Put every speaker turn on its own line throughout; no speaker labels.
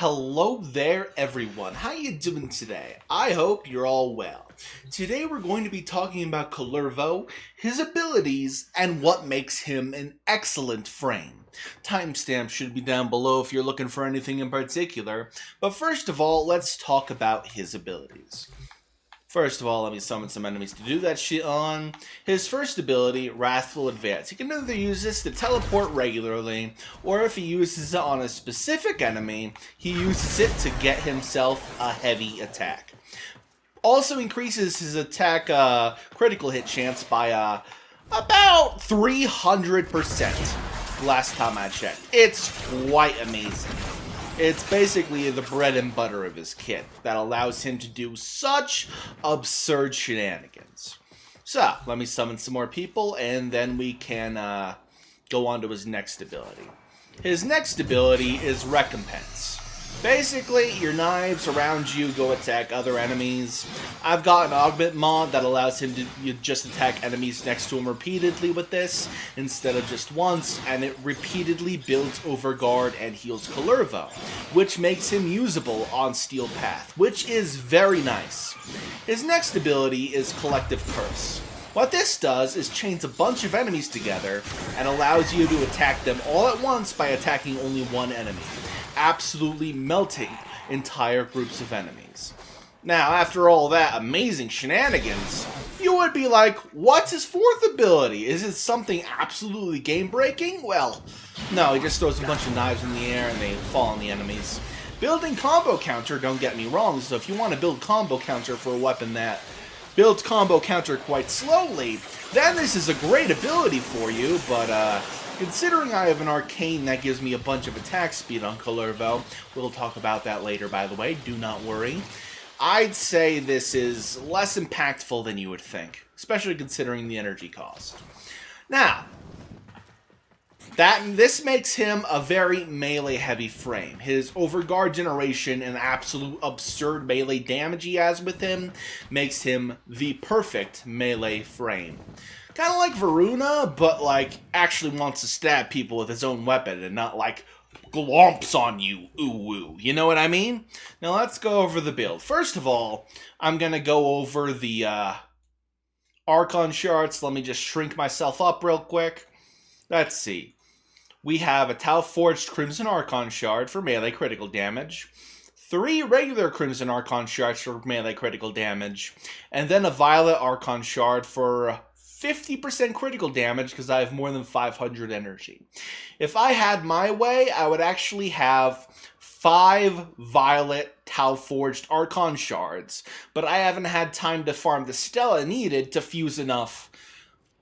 Hello there everyone, how you doing today? I hope you're all well. Today we're going to be talking about Kullervo, his abilities, and what makes him an excellent frame. Timestamps should be down below if you're looking for anything in particular, but first of all, let's talk about his abilities. First of all, let me summon some enemies to do that shit on. His first ability, Wrathful Advance. He can either use this to teleport regularly, or if he uses it on a specific enemy, he uses it to get himself a heavy attack. Also increases his attack critical hit chance by about 300% last time I checked. It's quite amazing. It's basically the bread and butter of his kit that allows him to do such absurd shenanigans. So, let me summon some more people, and then we can go on to his next ability. His next ability is Recompense. Basically, your knives around you go attack other enemies. I've got an augment mod that allows him to just attack enemies next to him repeatedly with this, instead of just once, and it repeatedly builds Overguard and heals Kullervo, which makes him usable on Steel Path, which is very nice. His next ability is Collective Curse. What this does is chains a bunch of enemies together and allows you to attack them all at once by attacking only one enemy, absolutely melting entire groups of enemies. Now, after all that amazing shenanigans, you would be like, what's his fourth ability? Is it something absolutely game-breaking? Well, no, he just throws a bunch of knives in the air and they fall on the enemies. Building combo counter, don't get me wrong, so if you want to build combo counter for a weapon that builds combo counter quite slowly, then this is a great ability for you, but considering I have an arcane that gives me a bunch of attack speed on Kullervo, we'll talk about that later by the way, do not worry, I'd say this is less impactful than you would think, especially considering the energy cost. Now, this makes him a very melee-heavy frame. His Overguard generation and absolute absurd melee damage he has with him makes him the perfect melee frame. Kind of like Varuna, but like actually wants to stab people with his own weapon and not like glomps on you, ooh-woo. You know what I mean? Now let's go over the build. First of all, I'm going to go over the Archon shards. Let me just shrink myself up real quick. Let's see. We have a Tau Forged Crimson Archon Shard for melee critical damage, 3 regular Crimson Archon Shards for melee critical damage, and then a Violet Archon Shard for 50% critical damage because I have more than 500 energy. If I had my way, I would actually have 5 Violet Tau Forged Archon Shards, but I haven't had time to farm the Stella needed to fuse enough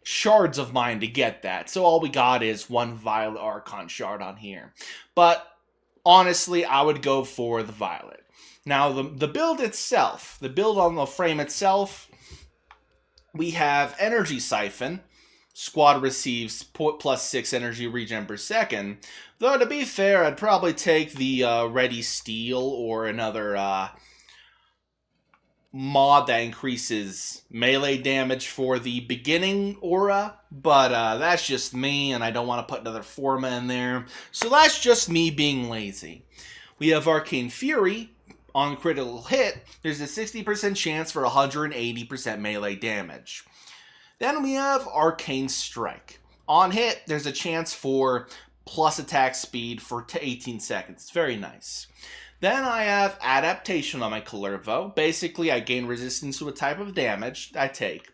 shards of mine to get that, so all we got is 1 Violet Archon Shard on here. But honestly, I would go for the Violet. Now, the build itself, the build on the frame itself, we have Energy Siphon. Squad receives +6 energy regen per second. Though, to be fair, I'd probably take the Ready Steel or another mod that increases melee damage for the beginning aura, but that's just me, and I don't want to put another Forma in there, so that's just me being lazy. We have Arcane Fury. On critical hit, there's a 60% chance for 180% melee damage. Then we have Arcane Strike. On hit, there's a chance for plus attack speed for 18 seconds. It's very nice. Then I have Adaptation on my Kullervo. Basically, I gain resistance to a type of damage I take.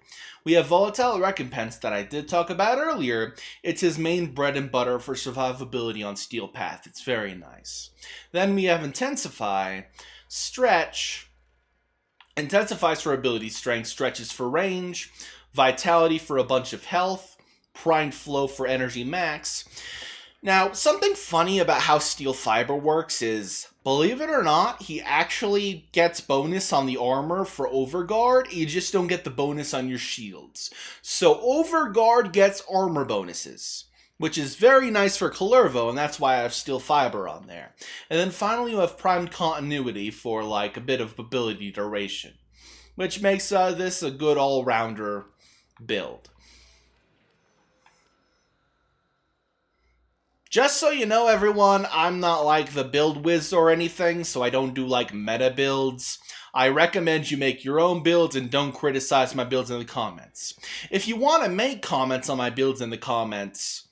We have Volatile Recompense that I did talk about earlier. It's his main bread and butter for survivability on Steel Path. It's very nice. Then we have Intensify. Stretch. Intensifies for ability strength. Stretches for range. Vitality for a bunch of health. Prime Flow for energy max. Now, something funny about how Steel Fiber works is, believe it or not, he actually gets bonus on the armor for Overguard, you just don't get the bonus on your shields. So Overguard gets armor bonuses, which is very nice for Kullervo, and that's why I have Steel Fiber on there. And then finally you have Primed Continuity for like a bit of ability duration, which makes this a good all-rounder build. Just so you know, everyone, I'm not like the build whiz or anything, so I don't do like meta builds. I recommend you make your own builds and don't criticize my builds in the comments. If you want to make comments on my builds in the comments,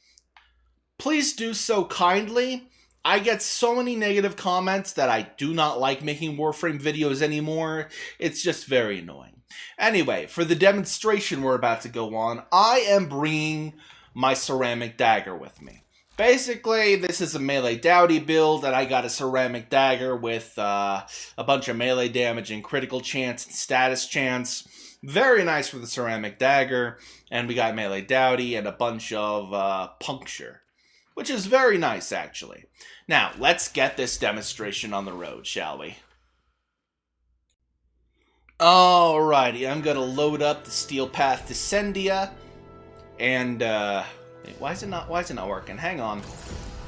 please do so kindly. I get so many negative comments that I do not like making Warframe videos anymore. It's just very annoying. Anyway, for the demonstration we're about to go on, I am bringing my ceramic dagger with me. Basically, this is a melee dowdy build, and I got a ceramic dagger with a bunch of melee damage and critical chance and status chance. Very nice for the ceramic dagger, and we got melee dowdy and a bunch of puncture, which is very nice, actually. Now, let's get this demonstration on the road, shall we? Alrighty, I'm gonna load up the Steel Path Descendia, and wait, why is it not working? Hang on.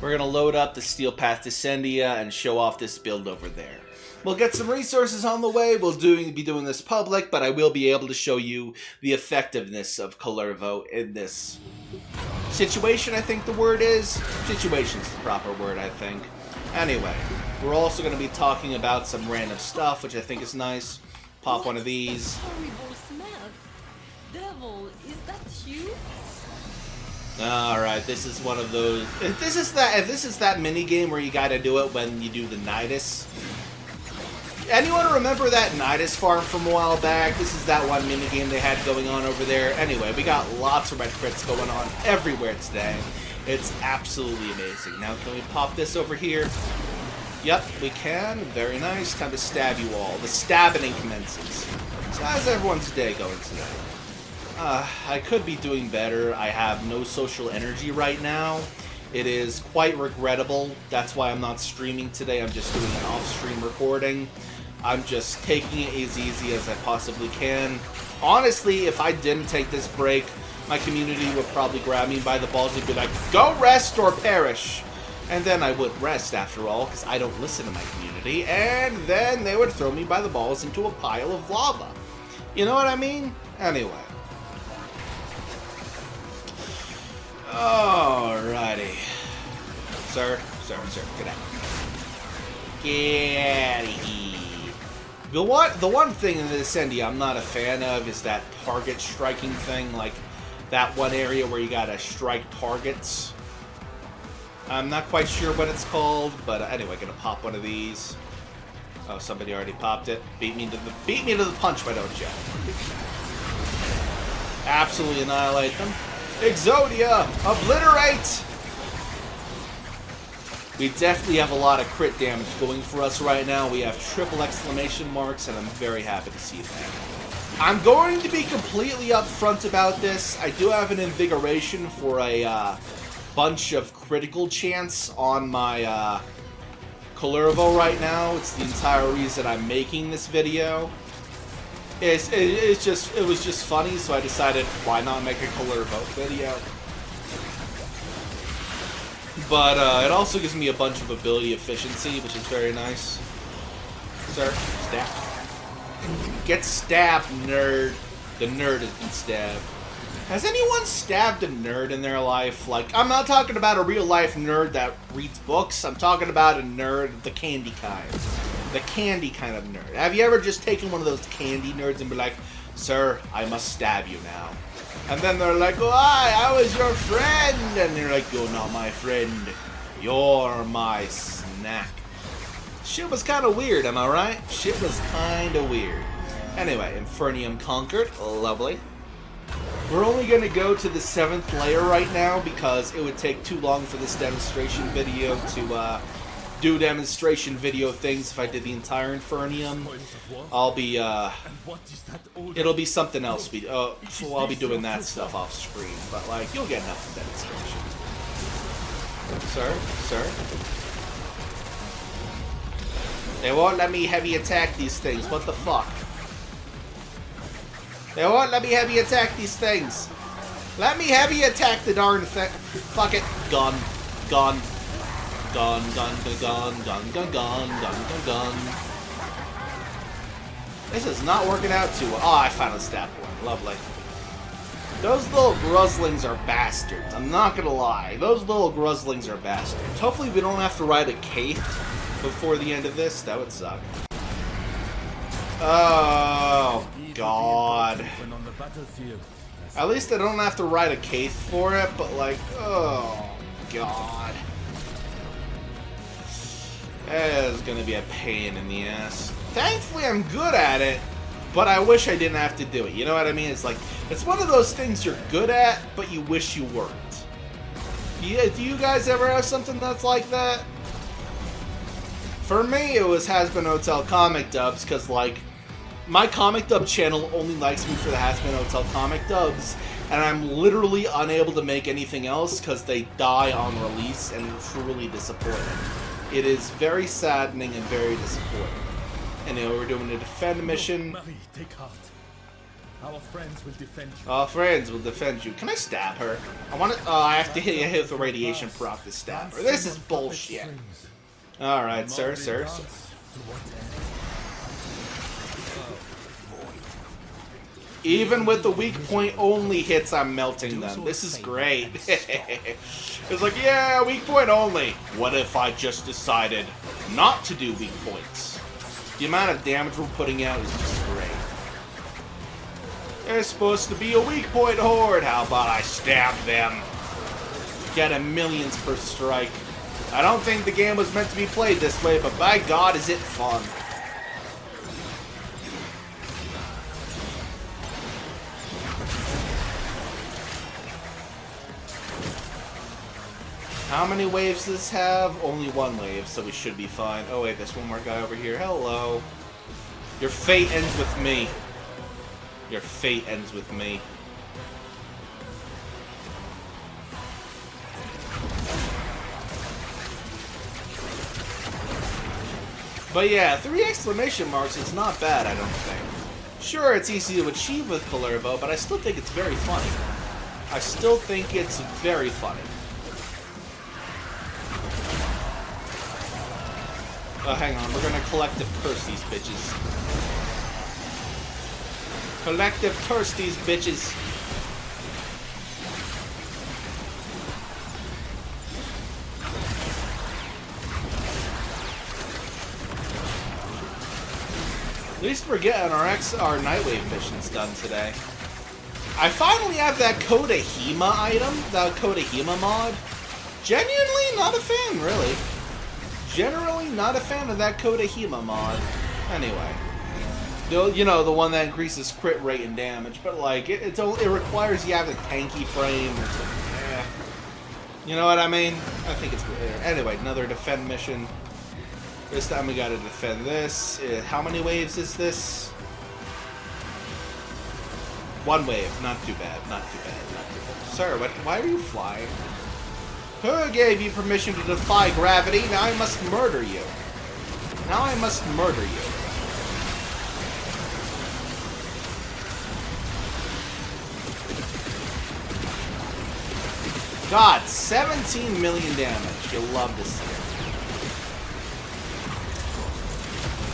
We're gonna load up the Steel Path Descendia and show off this build over there. We'll get some resources on the way. We'll be doing this public, but I will be able to show you the effectiveness of kullervo in this situation, I think the word is. Situation's the proper word, I think. Anyway, we're also going to be talking about some random stuff, which I think is nice. Pop one of these.
Horrible smell. Devil, is that you?
Alright, this is one of those... If this is that mini game where you gotta do it when you do the Nidus. Anyone remember that Nidus farm from a while back? This is that one mini game they had going on over there. Anyway, we got lots of red crits going on everywhere today. It's absolutely amazing. Now, can we pop this over here? Yep, we can. Very nice. Time to stab you all. The stabbing commences. So how's everyone's day going today? I could be doing better. I have no social energy right now. It is quite regrettable. That's why I'm not streaming today. I'm just doing an off-stream recording. I'm just taking it as easy as I possibly can. Honestly, if I didn't take this break, my community would probably grab me by the balls and be like, go rest or perish. And then I would rest after all, because I don't listen to my community. And then they would throw me by the balls into a pile of lava. You know what I mean? Anyway. Alrighty. Sir, get out. Get out of here. The one thing in the Descendia I'm not a fan of is that target striking thing, like that one area where you gotta strike targets. I'm not quite sure what it's called, but anyway, gonna pop one of these. Oh, somebody already popped it. Beat me to the punch, why don't you? Absolutely annihilate them. Exodia, obliterate! We definitely have a lot of crit damage going for us right now. We have triple exclamation marks, and I'm very happy to see that. I'm going to be completely upfront about this. I do have an invigoration for a bunch of critical chance on my kullervo right now. It's the entire reason I'm making this video. It was just funny, so I decided, why not make a kullervo video? But it also gives me a bunch of ability efficiency, which is very nice. Sir, stab. Get stabbed, nerd. The nerd has been stabbed. Has anyone stabbed a nerd in their life? Like, I'm not talking about a real-life nerd that reads books. I'm talking about a nerd, the candy kind. The candy kind of nerd. Have you ever just taken one of those candy nerds and be like, sir, I must stab you now? And then they're like, why? I was your friend. And they're like, you're not my friend. You're my snack. Shit was kind of weird, am I right? Shit was kind of weird. Anyway, Infernium conquered. Lovely. We're only going to go to the 7th layer right now because it would take too long for this demonstration video to do demonstration video things if I did the entire Infernium. I'll be, it'll be something else. So I'll be doing that stuff off screen, but like, you'll get enough demonstration. Sir? They won't let me heavy attack these things, what the fuck? They won't let me heavy attack these things. Let me heavy attack the darn thing. Fuck it. Gone. Gone. Gone, gone, gone, gone, gone, gone, gone, gone. This is not working out too well. Oh, I finally stabbed one. Lovely. Those little gruzzlings are bastards. I'm not gonna lie. Those little gruzzlings are bastards. Hopefully we don't have to ride a Kaith before the end of this. That would suck. Oh, God. At least I don't have to ride a Kaith for it, but like, oh, God. That is gonna be a pain in the ass. Thankfully, I'm good at it, but I wish I didn't have to do it. You know what I mean? It's like, it's one of those things you're good at, but you wish you weren't. Yeah, do you guys ever have something that's like that? For me, it was Has Been Hotel comic dubs, because, like, my comic dub channel only likes me for the Has Been Hotel comic dubs, and I'm literally unable to make anything else because they die on release, and it's really disappointing. It is very saddening and very disappointing. Anyway, we're doing a defend mission.
Marie, take heart. Our friends will defend you.
Our friends will defend you. Can I stab her? I want to. I have to hit with the radiation proc to stab her. This is bullshit. All right, sir. Even with the weak point only hits, I'm melting them. This is great. It's like, yeah, weak point only. What if I just decided not to do weak points? The amount of damage we're putting out is just great. There's supposed to be a weak point horde. How about I stab them? Get a millions per strike. I don't think the game was meant to be played this way, but by God, is it fun. How many waves does this have? Only one wave, so we should be fine. Oh wait, there's one more guy over here. Hello. Your fate ends with me. Your fate ends with me. But yeah, 3 exclamation marks is not bad, I don't think. Sure, it's easy to achieve with Kullervo, but I still think it's very funny. I still think it's very funny. Oh, hang on, we're gonna collective curse these bitches. Collective curse these bitches. At least we're getting our Nightwave missions done today. I finally have that Kodahima item, that Kodahima mod. Genuinely not a fan, really. Generally not a fan of that Kodahima mod. Anyway. You know, the one that increases crit rate and damage, but like, it requires you have a tanky frame. You know what I mean? I think it's good. Anyway, another defend mission. This time we gotta defend this. How many waves is this? 1 wave. Not too bad. Not too bad. Not too bad. Sir, why are you flying? Who gave you permission to defy gravity? Now I must murder you. Now I must murder you. God, 17 million damage. You'll love to see it.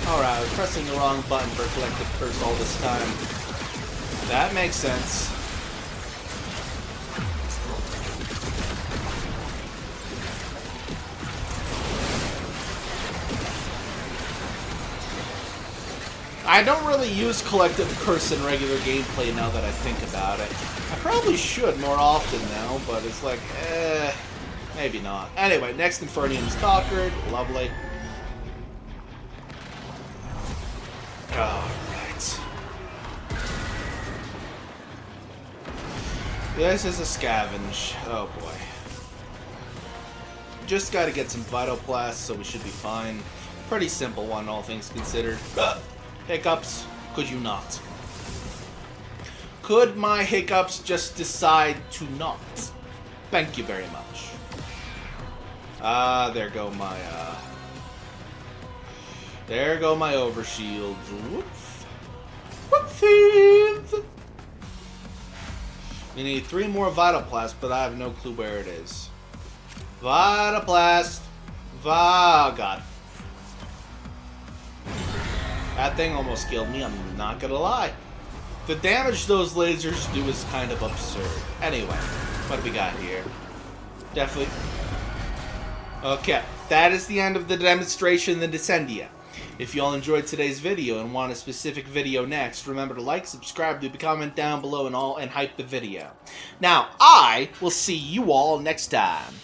Alright, I was pressing the wrong button for Collective Curse all this time. That makes sense. I don't really use Collective Curse in regular gameplay now that I think about it. I probably should more often now, but it's like, maybe not. Anyway, next Infernium's conquered. Lovely. Alright. This is a scavenge. Oh boy. Just gotta get some Vital Blast, so we should be fine. Pretty simple one, all things considered. Hiccups, could you not? Could my hiccups just decide to not? Thank you very much. There go my, there go my overshields. Whoops. Whoopsies! We need 3 more Vital Blast, but I have no clue where it is. Vital Blast! Oh, God. That thing almost killed me, I'm not gonna lie. The damage those lasers do is kind of absurd. Anyway, what do we got here? Definitely. Okay, that is the end of the demonstration in the Descendia. If you all enjoyed today's video and want a specific video next, remember to like, subscribe, leave a comment down below, and hype the video. Now, I will see you all next time.